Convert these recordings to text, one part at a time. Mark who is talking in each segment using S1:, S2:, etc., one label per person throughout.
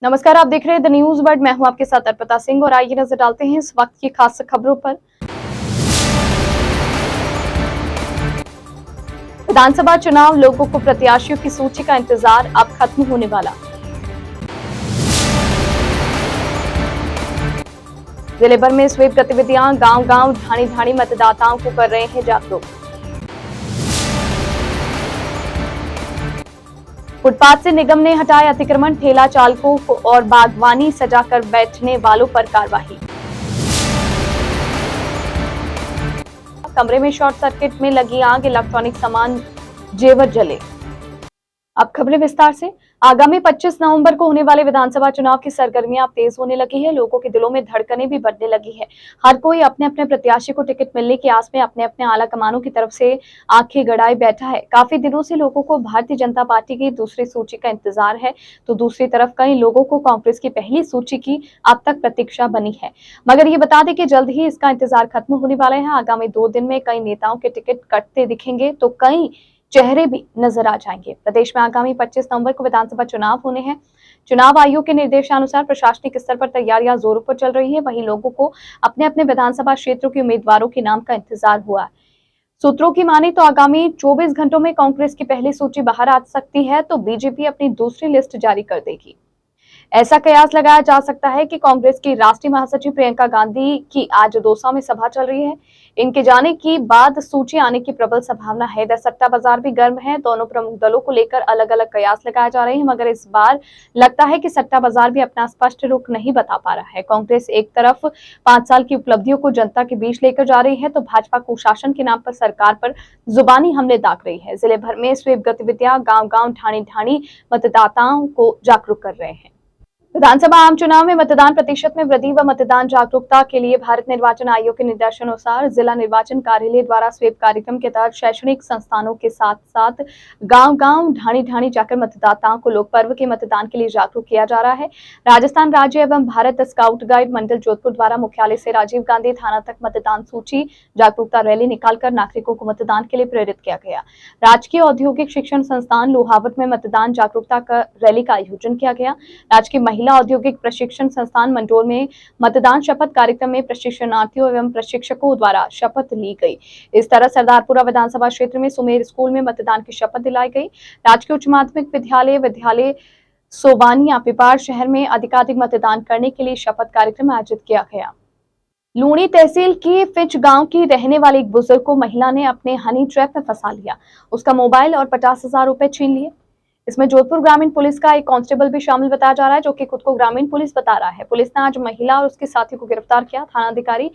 S1: नमस्कार, आप देख रहे हैं द न्यूज वर्ल्ड। मैं हूं आपके साथ अर्पिता सिंह और आइए नजर डालते हैं इस वक्त की खास खबरों पर। विधानसभा चुनाव, लोगों को प्रत्याशियों की सूची का इंतजार अब खत्म होने वाला। जिले भर में स्वीप गतिविधियां, गांव-गांव, ढाणी-ढाणी मतदाताओं को कर रहे हैं जागरूक। फुटपाथ से निगम ने हटाए अतिक्रमण, ठेला चालकों को और बागवानी सजाकर बैठने वालों पर कार्रवाई। कमरे में शॉर्ट सर्किट में लगी आग, इलेक्ट्रॉनिक सामान जेवर जले। अब खबरें विस्तार से। आगामी 25 नवंबर को होने वाले विधानसभा चुनाव की सरगर्मियां अब तेज होने लगी है। लोगों के दिलों में धड़कनें भी बढ़ने लगी है। हर कोई अपने अपने प्रत्याशी को टिकट मिलने की आस में अपने अपने आला कमानों की तरफ से आंखें गड़ाए बैठा है। काफी दिनों से लोगों को भारतीय जनता पार्टी की दूसरी सूची का इंतजार है, तो दूसरी तरफ कई लोगों को कांग्रेस की पहली सूची की अब तक प्रतीक्षा बनी है। मगर ये बता दें कि जल्द ही इसका इंतजार खत्म होने वाला है। आगामी 2 दिन में कई नेताओं के टिकट कटते दिखेंगे तो कई चेहरे भी नजर आ जाएंगे। प्रदेश में आगामी 25 नवंबर को विधानसभा चुनाव होने हैं। चुनाव आयोग के निर्देशानुसार प्रशासनिक स्तर पर तैयारियां जोरों पर चल रही है। वहीं लोगों को अपने अपने विधानसभा क्षेत्रों के उम्मीदवारों के नाम का इंतजार हुआ है। सूत्रों की माने तो आगामी 24 घंटों में कांग्रेस की पहली सूची बाहर आ सकती है, तो बीजेपी अपनी दूसरी लिस्ट जारी कर देगी। ऐसा कयास लगाया जा सकता है कि कांग्रेस की राष्ट्रीय महासचिव प्रियंका गांधी की आज दौसा में सभा चल रही है। इनके जाने की बाद सूची आने की प्रबल संभावना है। इधर सट्टा बाजार भी गर्म है। दोनों प्रमुख दलों को लेकर अलग अलग कयास लगाए जा रहे हैं, मगर इस बार लगता है कि सट्टा बाजार भी अपना स्पष्ट रुख नहीं बता पा रहा है। कांग्रेस एक तरफ 5 साल की उपलब्धियों को जनता के बीच लेकर जा रही है, तो भाजपा कुशासन के नाम पर सरकार पर जुबानी हमले दाग रही है। जिले भर में स्वीप गतिविधियां, गांव-गांव, ढाणी-ढाणी मतदाताओं को जागरूक कर रहे हैं। विधानसभा आम चुनाव में मतदान प्रतिशत में वृद्धि व मतदान जागरूकता के लिए भारत निर्वाचन आयोग के निर्देशानुसार जिला निर्वाचन कार्यालय द्वारा स्वीप कार्यक्रम के तहत शैक्षणिक संस्थानों के साथ साथ गांव-गांव, ढाणी-ढाणी जाकर मतदाताओं को लोक पर्व के मतदान के लिए जागरूक किया जा रहा है। राजस्थान राज्य एवं भारत स्काउट गाइड मंडल जोधपुर द्वारा मुख्यालय से राजीव गांधी थाना तक मतदान सूची जागरूकता रैली निकालकर नागरिकों को मतदान के लिए प्रेरित किया गया। राजकीय औद्योगिक शिक्षण संस्थान लोहावट में मतदान जागरूकता का रैली का आयोजन किया गया। राजकीय महिला औद्योगिक प्रशिक्षण संस्थान मंडोर में मतदान शपथ कार्यक्रम में प्रशिक्षणार्थियों एवं प्रशिक्षकों द्वारा शपथ ली गई। इस तरह सरदारपुरा विधानसभा क्षेत्र में सुमेर स्कूल में मतदान की शपथ दिलाई गई। राजकीय उच्च माध्यमिक विद्यालय सोबानिया पिपाड़ शहर में अधिकाधिक मतदान करने के लिए शपथ कार्यक्रम आयोजित किया गया। लूणी तहसील की फिच गांव की रहने वाली एक बुजुर्ग को महिला ने अपने हनी ट्रैप में फंसा लिया। उसका मोबाइल और 50,000 रुपए छीन लिए। इसमें जोधपुर ग्रामीण पुलिस का एक कांस्टेबल भी शामिल बताया जा रहा है, जो कि खुद को ग्रामीण पुलिस बता रहा है। पुलिस ने आज महिला और उसके साथी को गिरफ्तार किया। थाना अधिकारी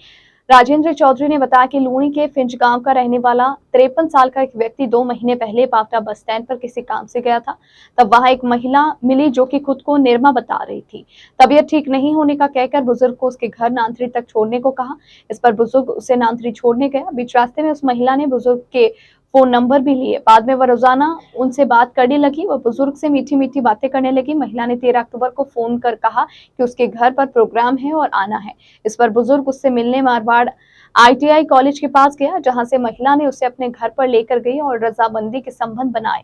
S1: राजेंद्र चौधरी ने बताया कि लूणी के फिंच गांव का रहने वाला 53 साल का एक व्यक्ति 2 महीने पहले पावटा बस स्टैंड पर किसी काम से गया था। तब वहां एक महिला मिली जो कि खुद को निर्मा बता रही थी। तबीयत ठीक नहीं होने का कहकर बुजुर्ग को उसके घर नांदरी तक छोड़ने को कहा। इस पर बुजुर्ग उसे नांदरी छोड़ने गया। बीच रास्ते में उस महिला ने बुजुर्ग के फोन नंबर भी लिए। बाद में वह रोजाना उनसे बात करने लगी। वह बुजुर्ग से मीठी मीठी बातें करने लगी। महिला ने 13 अक्टूबर को फोन कर कहा कि उसके घर पर प्रोग्राम है और आना है। इस पर बुजुर्ग उससे मिलने मारवाड़ ITI कॉलेज के पास गया, जहां से महिला ने उसे अपने घर पर लेकर गई और रजामंदी के संबंध बनाए।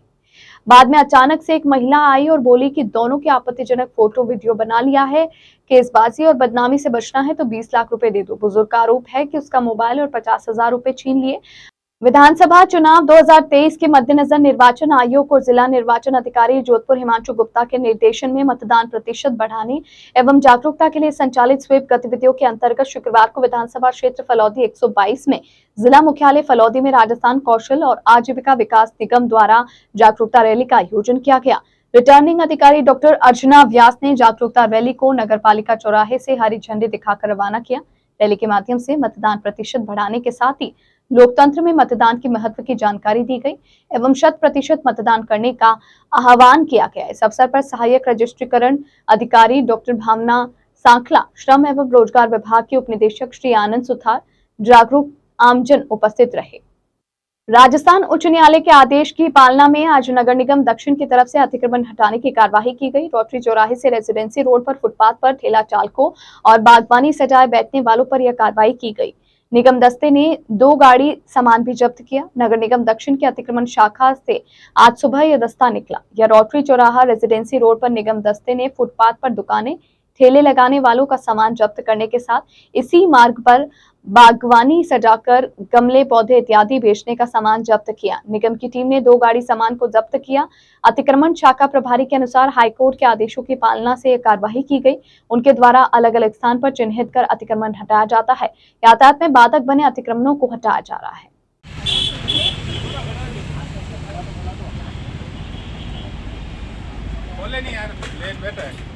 S1: बाद में अचानक से एक महिला आई और बोली कि दोनों के आपत्तिजनक फोटो वीडियो बना लिया है। केसबाजी और बदनामी से बचना है तो 20 लाख रुपए दे दो। बुजुर्ग का आरोप है कि उसका मोबाइल और 50,000 रुपए छीन लिए। विधानसभा चुनाव 2023 के मद्देनजर निर्वाचन आयोग और जिला निर्वाचन अधिकारी जोधपुर हिमांशु गुप्ता के निर्देशन में मतदान प्रतिशत बढ़ाने एवं जागरूकता के लिए संचालित स्वीप गतिविधियों के अंतर्गत शुक्रवार को विधानसभा क्षेत्र फलौदी 122 में जिला मुख्यालय फलौदी में राजस्थान कौशल और आजीविका विकास निगम द्वारा जागरूकता रैली का आयोजन किया गया। रिटर्निंग अधिकारी डॉक्टर अर्चना व्यास ने जागरूकता रैली को नगरपालिका चौराहे से हरी झंडी दिखाकर रवाना किया। रैली के माध्यम से मतदान प्रतिशत बढ़ाने के साथ ही लोकतंत्र में मतदान की महत्व की जानकारी दी गई एवं 100% मतदान करने का आह्वान किया गया। इस अवसर पर सहायक रजिस्ट्रीकरण अधिकारी डॉक्टर भावना सांखला, श्रम एवं रोजगार विभाग के उपनिदेशक श्री आनंद सुथार, जागरूक आमजन उपस्थित रहे। राजस्थान उच्च न्यायालय के आदेश की पालना में आज नगर निगम दक्षिण की तरफ से अतिक्रमण हटाने की कार्यवाही की गई। रोटरी चौराहे से रेजिडेंसी रोड पर फुटपाथ पर ठेला चालकों और बागवानी सजाए बैठने वालों पर यह कार्रवाई की गई। निगम दस्ते ने 2 गाड़ी सामान भी जब्त किया। नगर निगम दक्षिण की अतिक्रमण शाखा से आज सुबह यह दस्ता निकला। यह रोटरी चौराहा रेजिडेंसी रोड पर निगम दस्ते ने फुटपाथ पर दुकानें, ठेले लगाने वालों का सामान जब्त करने के साथ इसी मार्ग पर बागवानी सजाकर गमले, पौधे इत्यादि बेचने का सामान जब्त किया। निगम की टीम ने 2 गाड़ी सामान को जब्त किया। अतिक्रमण शाखा प्रभारी के अनुसार हाईकोर्ट के आदेशों की पालना से यह कार्रवाई की गई। उनके द्वारा अलग अलग स्थान पर चिन्हित कर अतिक्रमण हटाया जाता है। यातायात में बाधक बने अतिक्रमणों को हटाया जा रहा है।
S2: बोले नहीं यार, लेट बैठा है।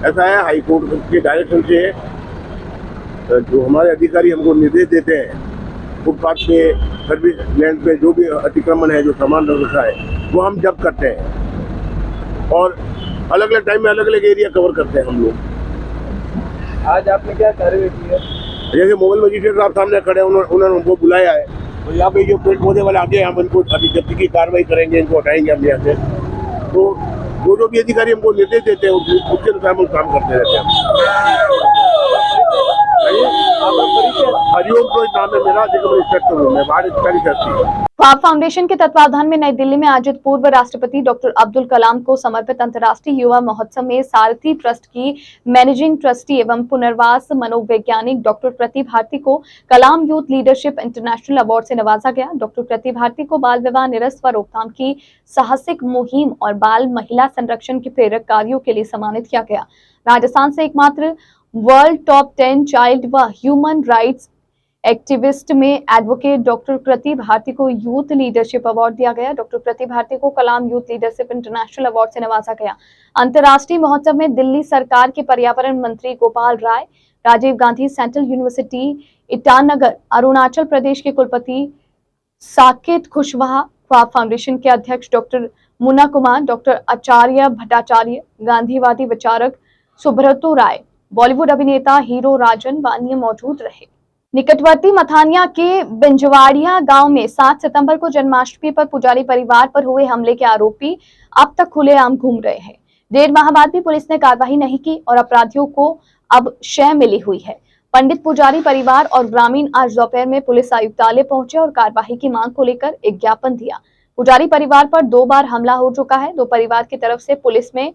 S3: ऐसा है, हाईकोर्ट के डायरेक्शन से जो हमारे अधिकारी हमको निर्देश देते हैं, फुटपाथ पे, सर्विस लैंड पे जो भी अतिक्रमण है, जो सामान रखा है, वो हम जब्त करते हैं और अलग अलग टाइम में अलग अलग एरिया कवर करते हैं हम लोग।
S2: आज आपने क्या कार्रवाई की है?
S3: जैसे मोबाइल मजिस्ट्रेट साहब सामने खड़े हैं, उन्होंने हमको बुलाया है, तो यहाँ पे जो पेड़ पौधे वाले आगे, हम इनको अभी जब्ती की कार्रवाई करेंगे, इनको हटाएंगे हम यहाँ से। तो जो भी अधिकारी हमको निर्देश देते हैं उसके अनुसार हम काम करते रहते हैं। हरिओम तो नाम है मेरा, निगम इंस्पेक्टर हूँ मैं, भारत सरकार।
S1: ख्वाब फाउंडेशन के तत्वाधान में नई दिल्ली में आयोजित पूर्व राष्ट्रपति डॉक्टर अब्दुल कलाम को समर्पित अंतर्राष्ट्रीय युवा महोत्सव में सारथी ट्रस्ट की मैनेजिंग ट्रस्टी एवं पुनर्वास मनोवैज्ञानिक डॉक्टर कृति भारती को कलाम यूथ लीडरशिप इंटरनेशनल अवार्ड से नवाजा गया। डॉक्टर कृति भारती को बाल विवाह निरस्त व रोकथाम की साहसिक मुहिम और बाल महिला संरक्षण के प्रेरक कार्यों के लिए सम्मानित किया गया। राजस्थान से एकमात्र वर्ल्ड टॉप 10 चाइल्ड व ह्यूमन राइट्स एक्टिविस्ट में एडवोकेट डॉक्टर कृति भारती को यूथ लीडरशिप अवार्ड दिया गया। डॉक्टर कृति भारती को कलाम यूथ लीडरशिप इंटरनेशनल अवार्ड से नवाजा गया। अंतर्राष्ट्रीय महोत्सव में दिल्ली सरकार के पर्यावरण मंत्री गोपाल राय, राजीव गांधी सेंट्रल यूनिवर्सिटी ईटानगर, अरुणाचल प्रदेश के कुलपति साकेत खुशवाहा, ख्वाब फाउंडेशन के अध्यक्ष डॉक्टर मुन्ना कुमार, डॉक्टर आचार्य भट्टाचार्य, गांधीवादी विचारक सुब्रतो राय, बॉलीवुड अभिनेता हीरो राजन व अन्य मौजूद रहे। निकटवर्ती मथानिया के बिंजवाड़िया गांव में 7 सितंबर को जन्माष्टमी पर पुजारी परिवार पर हुए हमले के आरोपी अब तक खुलेआम घूम रहे हैं। 1.5 माह बाद भी पुलिस ने कार्रवाई नहीं की और अपराधियों को अब शय मिली हुई है। पंडित पुजारी परिवार और ग्रामीण आज दोपहर में पुलिस आयुक्तालय पहुंचे और कार्रवाई की मांग को लेकर एक ज्ञापन दिया। पुजारी परिवार पर 2 बार हमला हो चुका है। 2 परिवार की तरफ से पुलिस में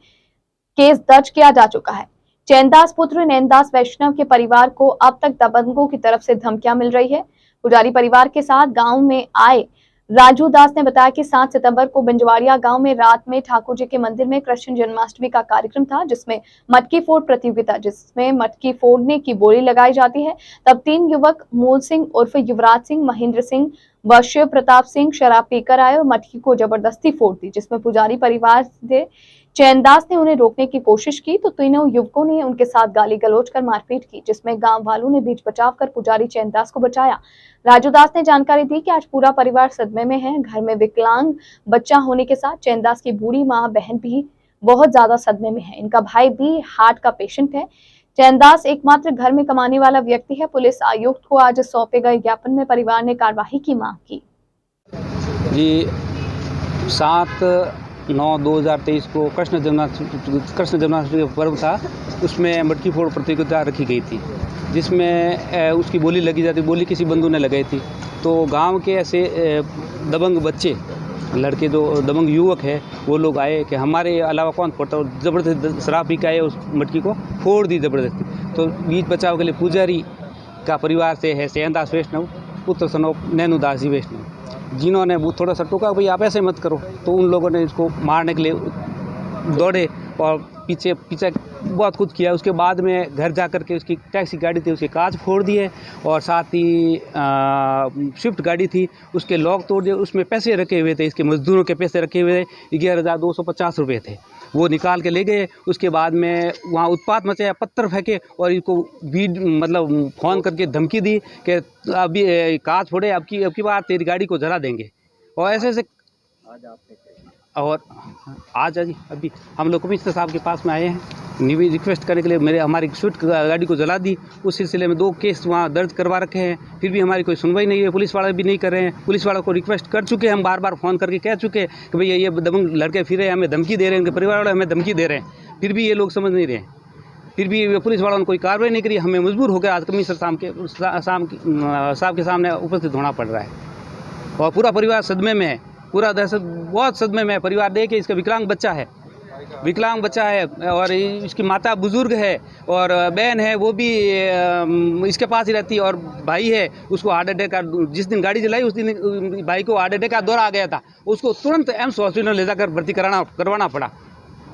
S1: केस दर्ज किया जा चुका है। चैनदास पुत्र नैनदास वैष्णव के परिवार को अब तक दबंगों की तरफ से धमकियां मिल रही है। पुजारी परिवार के साथ गांव में आए राजू दास ने बताया कि 7 सितंबर को बिंजवाड़िया गांव में रात में ठाकुर जी के मंदिर में कृष्ण जन्माष्टमी का कार्यक्रम था, जिसमें मटकी फोड़ प्रतियोगिता, जिसमें मटकी फोड़ने की बोली लगाई जाती है। तब 3 युवक मूल सिंह उर्फ युवराज सिंह, महेंद्र सिंह व शिव प्रताप सिंह शराब पीकर आए और मटकी को जबरदस्ती फोड़ दी, जिसमें पुजारी परिवार से चैनदास ने उन्हें रोकने की कोशिश की तो तीनों युवकों ने उनके साथ गाली गलौज कर मारपीट की, जिसमें गांव वालों ने बीच बचाव कर पुजारी चैनदास को बचाया। राजू दास ने जानकारी दी कि आज पूरा परिवार सदमे में है। घर में विकलांग बच्चा होने के साथ चैनदास की बूढ़ी मां बहन भी बहुत ज्यादा सदमे में है। इनका भाई भी हार्ट का पेशेंट है। चैनदास एकमात्र घर में कमाने वाला व्यक्ति है। पुलिस आयुक्त को आज सौंपे गए ज्ञापन में परिवार ने कार्रवाई की मांग की।
S4: जी 7/9/2023 को कृष्ण जन्माष्टमी पर्व था, उसमें मटकी फोड़ प्रतियोगिता रखी गई थी, जिसमें उसकी बोली लगी जाती, बोली किसी बंधु ने लगाई थी। तो गांव के ऐसे दबंग बच्चे, लड़के जो दबंग युवक है, वो लोग आए कि हमारे अलावा कौन फोड़ता, और ज़बरदस्ती शराब पी के आए, उस मटकी को फोड़ दी ज़बरदस्ती। तो बीच बचाव के लिए पुजारी का परिवार से है चैनदास वैष्णव, पुत्र सनोप नैनुदास जी वैष्णव, जिन्होंने वो थोड़ा सा टोका, भाई आप ऐसे मत करो। तो उन लोगों ने इसको मारने के लिए दौड़े और पीछे बहुत कुछ किया। उसके बाद में घर जा कर के उसकी टैक्सी गाड़ी थी, उसके कांच फोड़ दिए और साथ ही स्विफ्ट गाड़ी थी, उसके लॉक तोड़ दिए। उसमें पैसे रखे हुए थे, इसके मजदूरों के पैसे रखे हुए थे, 11,250 रुपये थे, वो निकाल के ले गए। उसके बाद में वहाँ उत्पात मचाया, पत्थर फेंके और इसको मतलब फ़ोन करके धमकी दी कि अभी कांच फोड़े, अब की बार तेरी गाड़ी को जला देंगे। और ऐसे और आज अभी हम लोग कमिश्नर साहब के पास में आए हैं रिक्वेस्ट करने के लिए। हमारी स्विफ्ट गाड़ी को जला दी, उस सिलसिले में 2 केस वहाँ दर्ज करवा रखे हैं, फिर भी हमारी कोई सुनवाई नहीं है। पुलिस वाले भी नहीं कर रहे हैं। पुलिस वालों को रिक्वेस्ट कर चुके हैं, हम बार बार फ़ोन करके कह चुके हैं कि भैया ये दबंग लड़के फिर हमें धमकी दे रहे हैं, उनके परिवार वाले हमें धमकी दे रहे हैं, फिर भी ये लोग समझ नहीं रहे हैं। फिर भी पुलिस वालों ने कोई कार्रवाई नहीं करी। हमें मजबूर होकर आज कमिश्नर साहब के सामने उपस्थित होना पड़ रहा है और पूरा परिवार सदमे में है, पूरा दहशत बहुत सदमे में है। परिवार देखे इसका विकलांग बच्चा है और इसकी माता बुजुर्ग है और बहन है, वो भी इसके पास ही रहती है, और भाई है, उसको हार्ट अटैक का, जिस दिन गाड़ी जलाई उस दिन भाई को हार्ट अटैक का दौरा आ गया था। उसको तुरंत एम्स हॉस्पिटल ले जाकर भर्ती करवाना पड़ा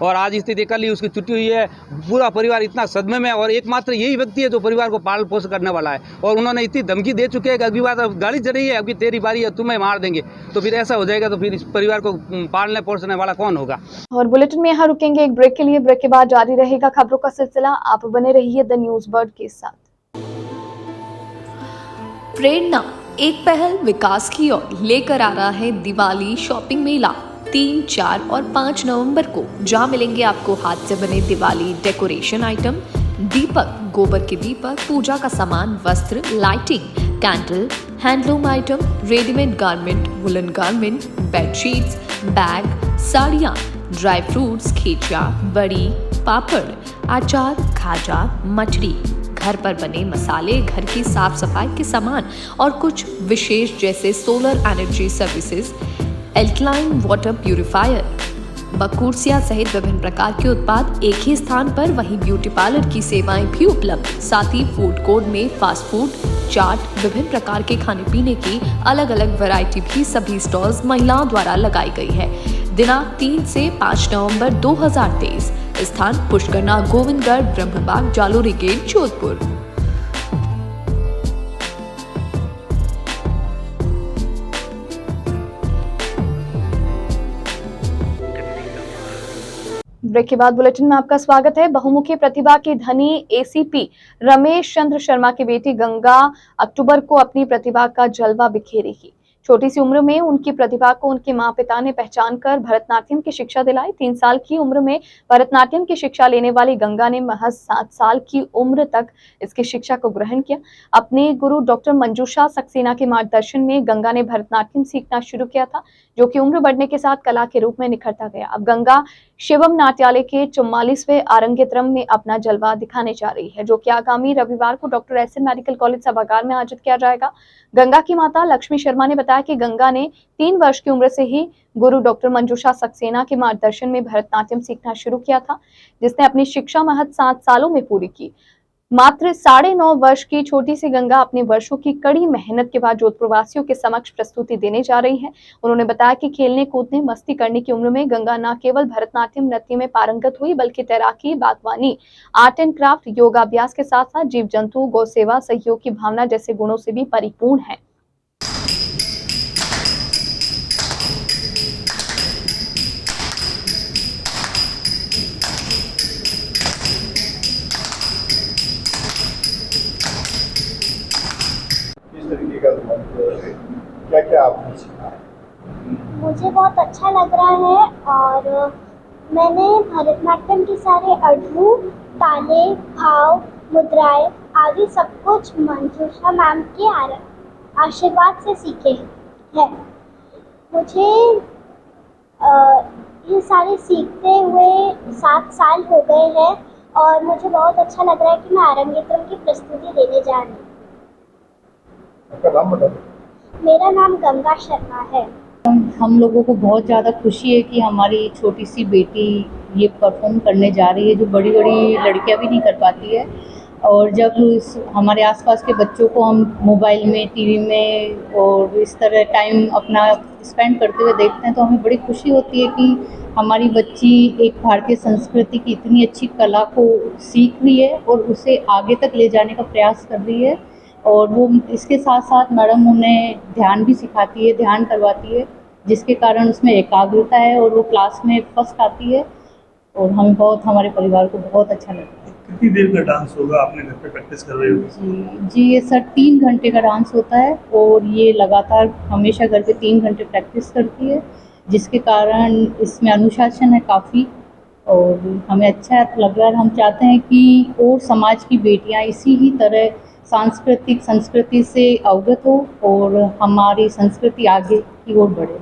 S4: और आज स्थिति कल ही उसकी छुट्टी हुई है। पूरा परिवार इतना सदमे में है और एकमात्र यही व्यक्ति है जो परिवार को पाल पोष करने वाला है, और उन्होंने इतनी धमकी दे चुके हैं कि अगली बार गाड़ी चल रही है, अभी तेरी बारी है, तुम्हें मार देंगे। तो फिर ऐसा हो जाएगा तो फिर इस परिवार को पालने पोषने वाला कौन होगा।
S1: और बुलेटिन में यहाँ रुकेंगे एक ब्रेक के लिए। ब्रेक के बाद जारी रहेगा खबरों का सिलसिला। आप बने रहिए द न्यूज बर्ड के साथ।
S5: प्रेरणा एक पहल विकास की ओर लेकर आ रहा है दिवाली शॉपिंग मेला 3, 4 और 5 नवंबर को, जहां मिलेंगे आपको हाथ से बने दिवाली डेकोरेशन आइटम, दीपक, गोबर के दीपक, पूजा का सामान, वस्त्र, lighting, candle, handloom item, readymade garment, woollen garment, bedsheets, bag, साड़ियाँ, ड्राई फ्रूट्स, खींचा, बड़ी, पापड़, अचार, खाजा, मठरी, घर पर बने मसाले, घर की साफ सफाई के सामान और कुछ विशेष जैसे solar energy services, alkaline water purifier, बकूरसिया सहित विभिन्न प्रकार के उत्पाद एक ही स्थान पर। वहीं ब्यूटी पार्लर की सेवाएं भी उपलब्ध। साथ ही फूड कोर्ट में फास्ट फूड, चाट, विभिन्न प्रकार के खाने पीने की अलग अलग वैरायटी भी सभी स्टॉल्स महिलाओं द्वारा लगाई गई है। दिनांक 3 से 5 नवंबर 2023। स्थान पुष्करना, गोविंदगढ़, ब्रह्मबाग, जालोरी गेट, जोधपुर।
S1: ब्रेक के बाद बुलेटिन में आपका स्वागत है। बहुमुखी प्रतिभा के धनी एसीपी रमेश चंद्र शर्मा की बेटी गंगा अक्टूबर को अपनी प्रतिभा का जलवा बिखेरेगी। छोटी सी उम्र में उनकी प्रतिभा को उनके माँ पिता ने पहचान कर भरतनाट्यम की शिक्षा दिलाई। 3 साल की उम्र में भरतनाट्यम की शिक्षा लेने वाली गंगा ने महज 7 साल की उम्र तक इसकी शिक्षा को ग्रहण किया। अपने गुरु डॉक्टर मंजूषा सक्सेना के मार्गदर्शन में गंगा ने भरतनाट्यम सीखना शुरू किया था, जो कि उम्र बढ़ने के साथ कला के रूप में निखरता गया। अब गंगा शिवम नाट्यालय के 44वें आरंगेत्रम में अपना जलवा दिखाने जा रही है, जो कि आगामी रविवार को डॉक्टर एसएन मेडिकल कॉलेज सभागार में आयोजित किया जाएगा। गंगा की माता लक्ष्मी शर्मा ने बताया कि गंगा ने 3 वर्ष की उम्र से ही गुरु डॉक्टर मंजूषा सक्सेना के मार्गदर्शन में भरतनाट्यम सीखना शुरू किया था, जिसने अपनी शिक्षा महज 7 सालों में पूरी की। मात्र 9.5 वर्ष की छोटी सी गंगा अपने वर्षों की कड़ी मेहनत के बाद जोधपुर वासियों के समक्ष प्रस्तुति देने जा रही है। उन्होंने बताया कि खेलने कूदने मस्ती करने की उम्र में गंगा न केवल भरतनाट्यम नृत्य में पारंगत हुई, बल्कि तैराकी, बागवानी, आर्ट एंड क्राफ्ट, योगाभ्यास के साथ साथ जीव जंतु, गौ सेवा, सहयोग की भावना जैसे गुणों से भी परिपूर्ण है।
S3: क्या आपने सीखा?
S6: मुझे बहुत अच्छा लग रहा है और मैंने भरतनाट्यम के सारे अड्डू, ताले, भाव, मुद्राएं आदि सब कुछ मंजूषा मैम के आशीर्वाद से सीखे हैं। मुझे ये सारे सीखते हुए 7 साल हो गए हैं और मुझे बहुत अच्छा लग रहा है कि मैं आरंगेत्रम की प्रस्तुति देने जा रही हूँ।
S3: आपका नाम बताओ।
S6: मेरा नाम गंगा शर्मा है।
S7: हम लोगों को बहुत ज़्यादा खुशी है कि हमारी छोटी सी बेटी ये परफॉर्म करने जा रही है, जो बड़ी बड़ी लड़कियां भी नहीं कर पाती है। और जब हमारे आसपास के बच्चों को हम मोबाइल में, टीवी में और इस तरह टाइम अपना स्पेंड करते हुए देखते हैं, तो हमें बड़ी खुशी होती है कि हमारी बच्ची एक भारतीय संस्कृति की इतनी अच्छी कला को सीख रही है और उसे आगे तक ले जाने का प्रयास कर रही है। और वो इसके साथ साथ मैडम उन्हें ध्यान भी सिखाती है, ध्यान करवाती है, जिसके कारण उसमें एकाग्रता है और वो क्लास में फर्स्ट आती है। और हमारे परिवार को बहुत अच्छा लगता है।
S2: कितनी देर का डांस होगा? आपने घर पे प्रैक्टिस कर रहे हो?
S7: जी ये सर 3 घंटे का डांस होता है और ये लगातार हमेशा घर पे 3 घंटे प्रैक्टिस करती है। जिसके कारण इसमें अनुशासन है काफ़ी और हमें अच्छा लग रहा है। हम चाहते हैं कि और समाज की बेटियां इसी ही तरह सांस्कृतिक संस्कृति से अवगत हो और हमारी संस्कृति आगे की ओर बढ़े।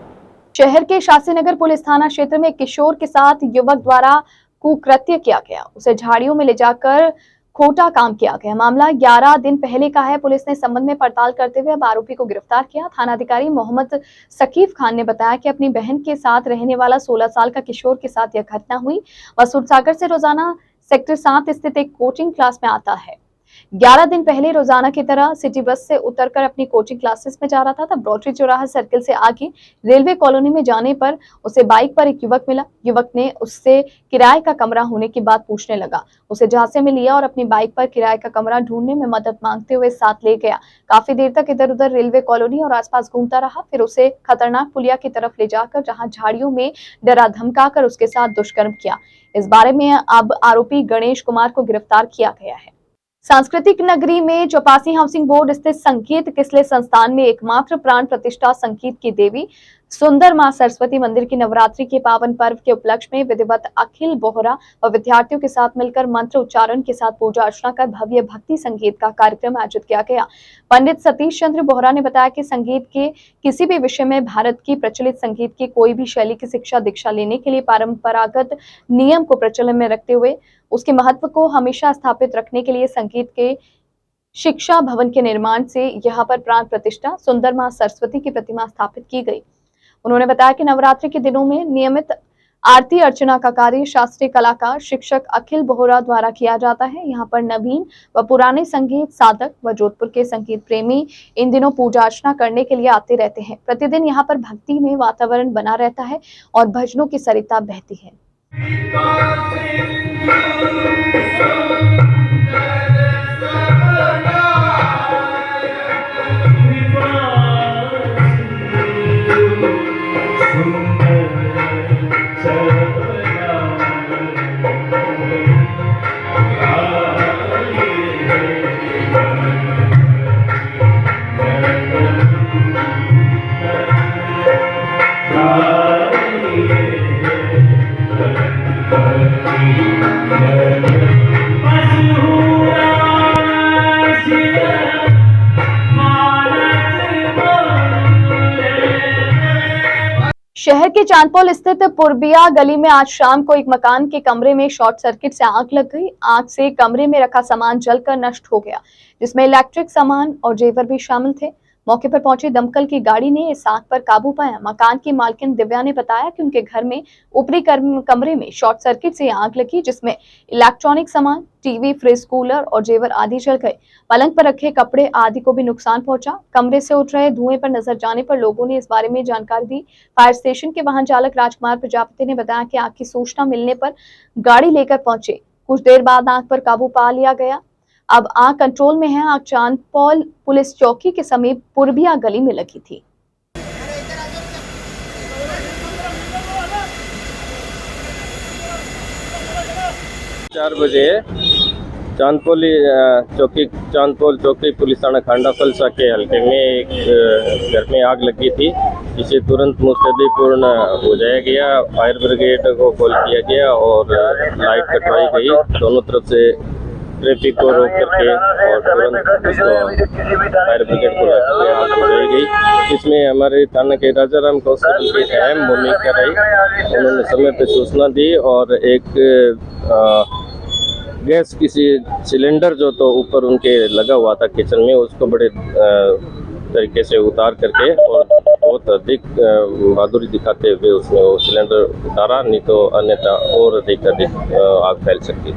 S1: शहर के शास्त्रीनगर पुलिस थाना क्षेत्र में एक किशोर के साथ युवक द्वारा कुकृत्य किया गया। उसे झाड़ियों में ले जाकर खोटा काम किया गया। मामला 11 दिन पहले का है। पुलिस ने इस संबंध में पड़ताल करते हुए अब आरोपी को गिरफ्तार किया। थानाधिकारी मोहम्मद सकीफ खान ने बताया कि अपनी बहन के साथ रहने वाला 16 साल का किशोर के साथ यह घटना हुई। वह सूरसागर से रोजाना सेक्टर 7 स्थित एक कोचिंग क्लास में आता है। 11 दिन पहले रोजाना की तरह सिटी बस से उतरकर अपनी कोचिंग क्लासेस में जा रहा था। तब रोटरी चौराहा सर्किल से आगे रेलवे कॉलोनी में जाने पर उसे बाइक पर एक युवक मिला। युवक ने उससे किराए का कमरा होने की बात पूछने लगा। उसे झांसे में लिया और अपनी बाइक पर किराए का कमरा ढूंढने में मदद मांगते हुए साथ ले गया। काफी देर तक इधर उधर रेलवे कॉलोनी और आसपास घूमता रहा। फिर उसे खतरनाक पुलिया की तरफ ले जाकर जहां झाड़ियों में डरा धमकाकर उसके साथ दुष्कर्म किया। इस बारे में अब आरोपी गणेश कुमार को गिरफ्तार किया गया है। सांस्कृतिक नगरी में चौपासी हाउसिंग बोर्ड स्थित संगीत किसले संस्थान में एकमात्र प्राण प्रतिष्ठा संगीत की देवी सुंदर मां सरस्वती मंदिर की नवरात्रि के पावन पर्व के उपलक्ष्य में विधिवत अखिल बोहरा व विद्यार्थियों के साथ मिलकर मंत्र उच्चारण के साथ पूजा अर्चना कर भव्य भक्ति संगीत का कार्यक्रम आयोजित किया गया। पंडित सतीश चंद्र बोहरा ने बताया कि संगीत के किसी भी विषय में भारत की प्रचलित संगीत की कोई भी शैली की शिक्षा दीक्षा लेने के लिए परंपरागत नियम को प्रचलन में रखते हुए उसके महत्व को हमेशा स्थापित रखने के लिए संगीत के शिक्षा भवन के निर्माण से यहाँ पर प्राण प्रतिष्ठा सुंदर मां सरस्वती की प्रतिमा स्थापित की गई। उन्होंने बताया कि नवरात्रि के दिनों में नियमित आरती अर्चना का कार्य शास्त्रीय कलाकार शिक्षक अखिल बोहरा द्वारा किया जाता है। यहाँ पर नवीन व पुराने संगीत साधक व जोधपुर के संगीत प्रेमी इन दिनों पूजा अर्चना करने के लिए आते रहते हैं। प्रतिदिन यहाँ पर भक्ति में वातावरण बना रहता है और भजनों की सरिता बहती है। शहर के चांदपोल स्थित पुरबिया गली में आज शाम को एक मकान के कमरे में शॉर्ट सर्किट से आग लग गई। आग से कमरे में रखा सामान जलकर नष्ट हो गया, जिसमें इलेक्ट्रिक सामान और जेवर भी शामिल थे। मौके पर पहुंची दमकल की गाड़ी ने इस आग पर काबू पाया। मकान की मालकिन दिव्या ने बताया कि उनके घर में ऊपरी कमरे में शॉर्ट सर्किट से आग लगी, जिसमें इलेक्ट्रॉनिक सामान, टीवी, फ्रिज, कूलर और जेवर आदि जल गए। पलंग पर रखे कपड़े आदि को भी नुकसान पहुंचा। कमरे से उठ रहे धुएं पर नजर जाने पर लोगों ने इस बारे में जानकारी दी। फायर स्टेशन के वाहन चालक राजकुमार प्रजापति ने बताया कि आग की सूचना मिलने पर गाड़ी लेकर पहुंचे। कुछ देर बाद आग पर काबू पा लिया गया। अब आग कंट्रोल में है। आग चांदपोल पुलिस चौकी के समीप पुरबिया गली में लगी थी।
S8: 4 बजे चांदपोल चौकी पुलिस थाना खांडाफलसा के हल्के में एक घर में आग लगी थी, जिसे तुरंत मुस्तैदीपूर्ण बुझाया गया। फायर ब्रिगेड को कॉल किया गया और लाइट कटवाई गई। दोनों तरफ से ट्रैफिक को रोक करके और तुरंत फायर ब्रिगेड को आग बुझाई गई। इसमें हमारे थाना के राजाराम कांस्टेबल की अहम भूमिका रही। उन्होंने समय पर सूचना दी और एक गैस किसी सिलेंडर जो तो ऊपर उनके लगा हुआ था किचन में, उसको बड़े तरीके से उतार करके और बहुत अधिक बहादुरी दिखाते हुए उसने वो सिलेंडर उतारा, नहीं तो अन्यथा और अधिक आग फैल सकती थी।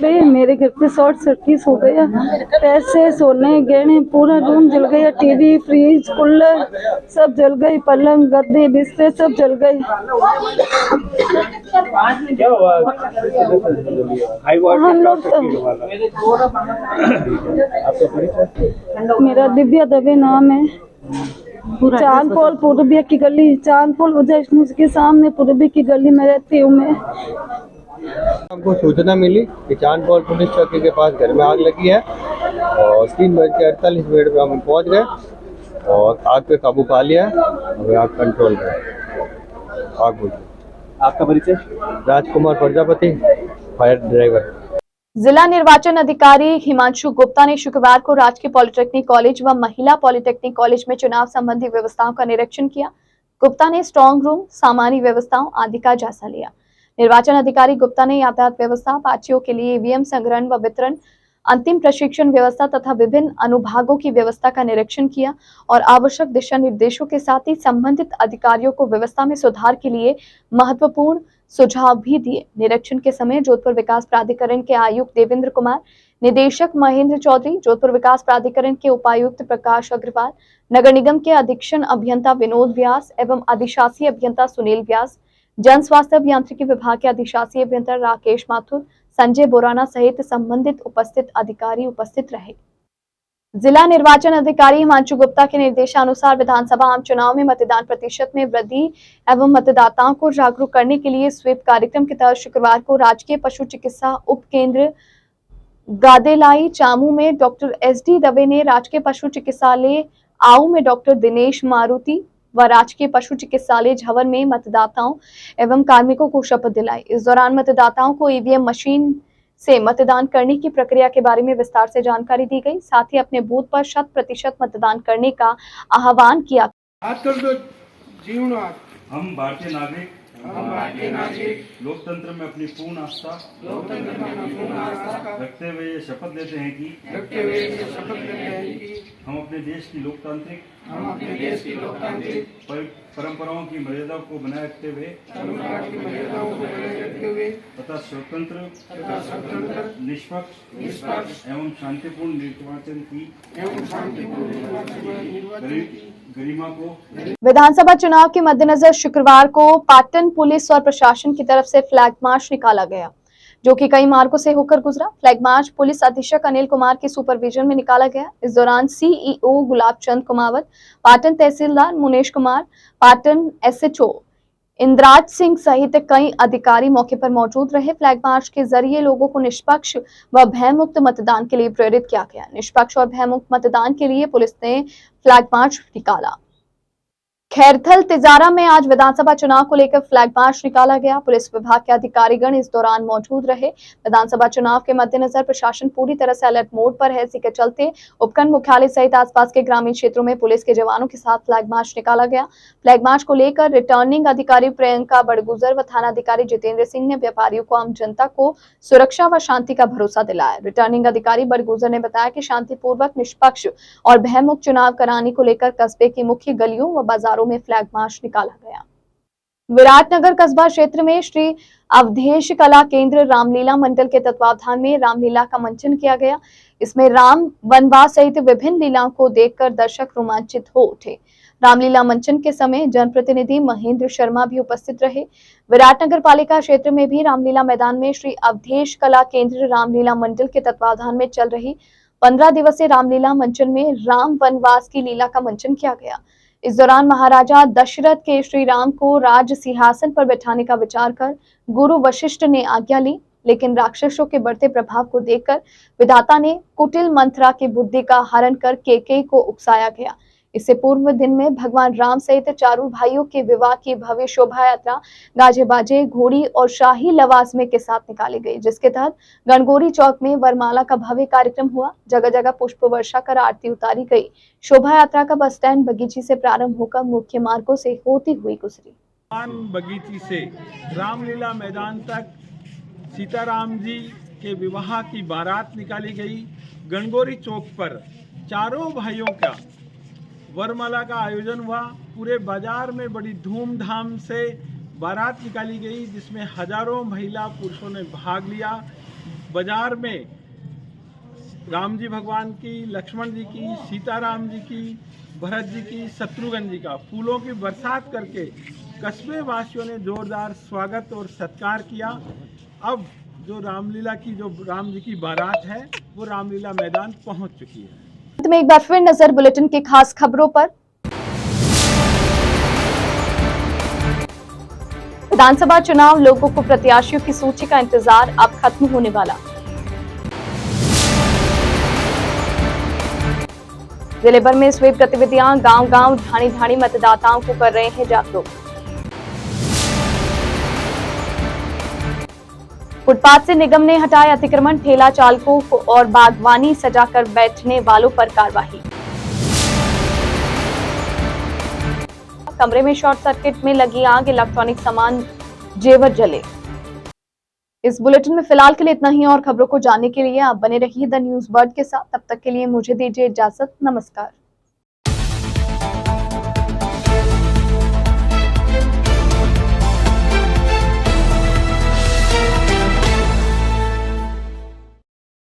S9: मेरे घर पे शॉर्ट सर्किट हो गया, पैसे सोने गहने पूरा रूम जल गया, टीवी, फ्रिज, कूलर सब जल गए, पलंग, गद्दे, बिस्तर सब जल गए।
S2: क्या हुआ?
S9: हम लोग मेरा दिव्या दवे नाम है। चांदपोल पुरबिया की गली, चांदपोल उदय के सामने पुरबिया की गली में रहती हूँ मैं।
S10: हमको सूचना मिली कि चांदपोल पुलिस चौकी के पास घर में आग लगी है और 3:48 पे हम पहुंच गए और आग पे काबू पा लिया। अब आग कंट्रोल है। आग बुझ गई।
S4: आपका परिचय?
S10: राजकुमार प्रजापति, फायर ड्राइवर।
S1: जिला निर्वाचन अधिकारी हिमांशु गुप्ता ने शुक्रवार को राजकीय पॉलिटेक्निक कॉलेज व महिला पॉलिटेक्निक कॉलेज में चुनाव संबंधी व्यवस्थाओं का निरीक्षण किया। गुप्ता ने स्ट्रांग रूम, सामान्य व्यवस्थाओं आदि का जायजा लिया। निर्वाचन अधिकारी गुप्ता ने यातायात व्यवस्था, पार्टियों के लिए ईवीएम संग्रहण व वितरण, अंतिम प्रशिक्षण व्यवस्था तथा विभिन्न अनुभागों की व्यवस्था का निरीक्षण किया और आवश्यक दिशा निर्देशों के साथ ही संबंधित अधिकारियों को व्यवस्था में सुधार के लिए महत्वपूर्ण सुझाव भी दिए। निरीक्षण के समय जोधपुर विकास प्राधिकरण के आयुक्त देवेंद्र कुमार, निदेशक महेंद्र चौधरी, जोधपुर विकास प्राधिकरण के उपायुक्त प्रकाश अग्रवाल, नगर निगम के अधीक्षण अभियंता विनोद व्यास एवं अधिशासी अभियंता सुनील व्यास, जन स्वास्थ्य अभियांत्रिकी विभाग के अधिशासी अभियंता राकेश माथुर, संजय बोराना सहित संबंधित उपस्थित अधिकारी उपस्थित रहे। जिला निर्वाचन अधिकारी हिमांशु गुप्ता के निर्देशानुसार विधानसभा आम चुनाव में मतदान प्रतिशत में वृद्धि एवं मतदाताओं को जागरूक करने के लिए स्वीप कार्यक्रम के तहत शुक्रवार को राजकीय पशु चिकित्सा उप केंद्र गादेलाई चामू में डॉक्टर SD दवे ने राजकीय पशु चिकित्सालय आऊ में डॉक्टर दिनेश मारुति व राजकीय पशु चिकित्सालय झवर में मतदाताओं एवं कार्मिकों को शपथ दिलाई। इस दौरान मतदाताओं को ईवीएम मशीन से मतदान करने की प्रक्रिया के बारे में विस्तार से जानकारी दी गई। साथ ही अपने बूथ पर 100% मतदान करने का आह्वान किया।
S2: हम भारतीय नागरिक लोकतंत्र में अपनी पूर्ण आस्था रखते हुए शपथ लेते हैं कि हम अपने देश की लोकतांत्रिक परंपराओं की मर्यादा को बनाए रखते हुए तथा स्वतंत्र, निष्पक्ष एवं शांतिपूर्ण निर्वाचन की गरिमा को।
S1: विधानसभा चुनाव के मद्देनजर शुक्रवार को पाटन पुलिस और प्रशासन की तरफ से फ्लैग मार्च निकाला गया, जो कि कई मार्गों से होकर गुजरा। फ्लैग मार्च पुलिस अधीक्षक अनिल कुमार के सुपरविजन में निकाला गया। इस दौरान CEO गुलाब चंद कुमावत, पाटन तहसीलदार मुनेश कुमार, पाटन SHO इंद्राज सिंह सहित कई अधिकारी मौके पर मौजूद रहे। फ्लैग मार्च के जरिए लोगों को निष्पक्ष व भयमुक्त मतदान के लिए प्रेरित किया गया। निष्पक्ष और भयमुक्त मतदान के लिए पुलिस ने फ्लैग मार्च निकाला। खैरथल तिजारा में आज विधानसभा चुनाव को लेकर फ्लैग मार्च निकाला गया। पुलिस विभाग के अधिकारीगण इस दौरान मौजूद रहे। विधानसभा चुनाव के मद्देनजर प्रशासन पूरी तरह से अलर्ट मोड पर है। इसी के चलते उपखंड मुख्यालय सहित आसपास के ग्रामीण क्षेत्रों में पुलिस के जवानों के साथ फ्लैग मार्च निकाला गया। फ्लैग मार्च को लेकर रिटर्निंग अधिकारी प्रियंका बड़गुजर व थानाधिकारी जितेंद्र सिंह ने व्यापारियों को आम जनता को सुरक्षा व शांति का भरोसा दिलाया। रिटर्निंग अधिकारी बड़गुजर ने बताया कि शांतिपूर्वक, निष्पक्ष और भयमुक्त चुनाव कराने को लेकर कस्बे की मुख्य गलियों व बाजारों में फ्लैग मार्च निकाला गया। विराटनगर कस्बा क्षेत्र में श्री अवधेश कला केंद्र रामलीला मंडल के तत्वावधान में रामलीला का मंचन किया गया। इसमें राम वनवास सहित विभिन्न लीलाओं को देखकर दर्शक रोमांचित हो उठे। रामलीला मंचन के समय जनप्रतिनिधि महेंद्र शर्मा भी उपस्थित रहे। विराटनगर पालिका क्षेत्र में भी रामलीला मैदान में श्री अवधेश कला केंद्र रामलीला मंडल के तत्वावधान में चल रही 15 दिवसीय रामलीला मंचन में राम वनवास की लीला का मंचन किया गया। इस दौरान महाराजा दशरथ के श्री राम को राज सिंहासन पर बैठाने का विचार कर गुरु वशिष्ठ ने आज्ञा ली, लेकिन राक्षसों के बढ़ते प्रभाव को देखकर विधाता ने कुटिल मंत्रा की बुद्धि का हरण कर कैकेयी को उकसाया गया। इससे पूर्व दिन में भगवान राम सहित चारों भाइयों के विवाह की भव्य शोभा यात्रा गाजे बाजे, घोड़ी और शाही लवाजमे के साथ निकाली गई, जिसके तहत गणगौरी चौक में वरमाला का भव्य कार्यक्रम हुआ। जगह जगह पुष्प वर्षा कर आरती उतारी गई। शोभा यात्रा का बस स्टैंड बगीची से प्रारंभ होकर मुख्य मार्गों से होती हुई गुजरी।
S11: बगीची से रामलीला मैदान तक सीताराम जी के विवाह की बारात निकाली गई। गणगौरी चौक पर चारों भाइयों का वरमाला का आयोजन हुआ। पूरे बाजार में बड़ी धूमधाम से बारात निकाली गई, जिसमें हजारों महिला पुरुषों ने भाग लिया। बाजार में राम जी भगवान की, लक्ष्मण जी की, सीताराम जी की, भरत जी की, शत्रुघ्न जी का फूलों की बरसात करके कस्बे वासियों ने जोरदार स्वागत और सत्कार किया। अब जो रामलीला की जो राम जी की बारात है वो रामलीला मैदान पहुंच चुकी है।
S1: में एक बार फिर नजर बुलेटिन की खास खबरों पर। विधानसभा चुनाव, लोगों को प्रत्याशियों की सूची का इंतजार अब खत्म होने वाला। जिले भर में स्वीप गतिविधियां, गांव-गांव, ढाणी-ढाणी मतदाताओं को कर रहे हैं जागरूक। फुटपाथ से निगम ने हटाए अतिक्रमण, ठेला चालकों को और बागवानी सजाकर बैठने वालों पर कार्रवाई। कमरे में शॉर्ट सर्किट में लगी आग, इलेक्ट्रॉनिक सामान जेवर जले। इस बुलेटिन में फिलहाल के लिए इतना ही और खबरों को जानने के लिए आप बने रहिए द न्यूज वर्ल्ड के साथ। तब तक के लिए मुझे दीजिए इजाजत। नमस्कार।